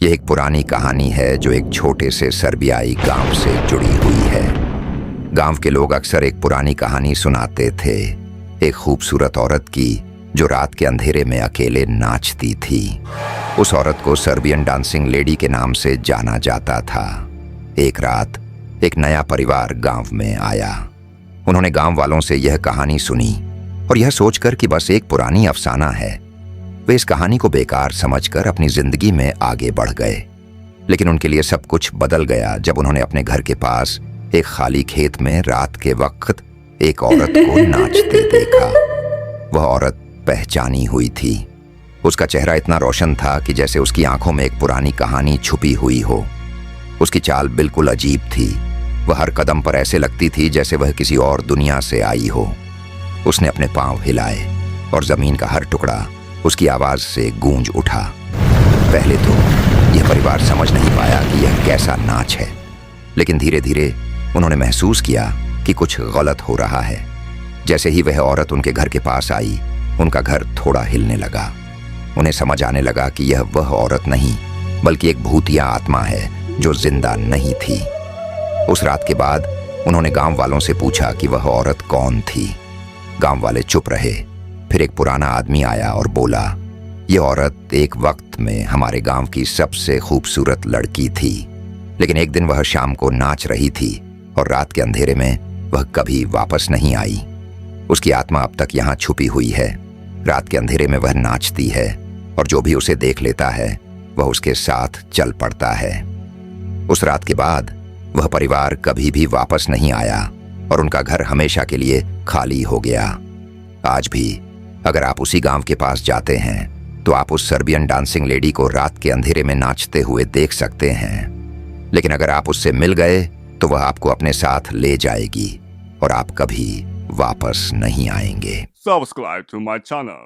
यह एक पुरानी कहानी है जो एक छोटे से सर्बियाई गांव से जुड़ी हुई है। गांव के लोग अक्सर एक पुरानी कहानी सुनाते थे, एक खूबसूरत औरत की जो रात के अंधेरे में अकेले नाचती थी। उस औरत को सर्बियन डांसिंग लेडी के नाम से जाना जाता था। एक रात एक नया परिवार गांव में आया। उन्होंने गांव वालों से यह कहानी सुनी और यह सोचकर कि बस एक पुरानी अफसाना है, वे इस कहानी को बेकार समझकर अपनी जिंदगी में आगे बढ़ गए। लेकिन उनके लिए सब कुछ बदल गया जब उन्होंने अपने घर के पास एक खाली खेत में रात के वक्त एक औरत को नाचते देखा। वह औरत पहचानी हुई थी। उसका चेहरा इतना रोशन था कि जैसे उसकी आंखों में एक पुरानी कहानी छुपी हुई हो। उसकी चाल बिल्कुल अजीब थी। वह हर कदम पर ऐसे लगती थी जैसे वह किसी और दुनिया से आई हो। उसने अपने पांव हिलाए और जमीन का हर टुकड़ा उसकी आवाज से गूंज उठा। पहले तो यह परिवार समझ नहीं पाया कि यह कैसा नाच है, लेकिन धीरे धीरे उन्होंने महसूस किया कि कुछ गलत हो रहा है। जैसे ही वह औरत उनके घर के पास आई, उनका घर थोड़ा हिलने लगा। उन्हें समझ आने लगा कि यह वह औरत नहीं बल्कि एक भूतिया आत्मा है जो जिंदा नहीं थी। उस रात के बाद उन्होंने गांव वालों से पूछा कि वह औरत कौन थी। गांव वाले चुप रहे। फिर एक पुराना आदमी आया और बोला, यह औरत एक वक्त में हमारे गांव की सबसे खूबसूरत लड़की थी, लेकिन एक दिन वह शाम को नाच रही थी और रात के अंधेरे में वह कभी वापस नहीं आई। उसकी आत्मा अब तक यहाँ छुपी हुई है। रात के अंधेरे में वह नाचती है और जो भी उसे देख लेता है वह उसके साथ चल पड़ता है। उस रात के बाद वह परिवार कभी भी वापस नहीं आया और उनका घर हमेशा के लिए खाली हो गया। आज भी अगर आप उसी गांव के पास जाते हैं तो आप उस सर्बियन डांसिंग लेडी को रात के अंधेरे में नाचते हुए देख सकते हैं। लेकिन अगर आप उससे मिल गए तो वह आपको अपने साथ ले जाएगी और आप कभी वापस नहीं आएंगे। Subscribe to my channel.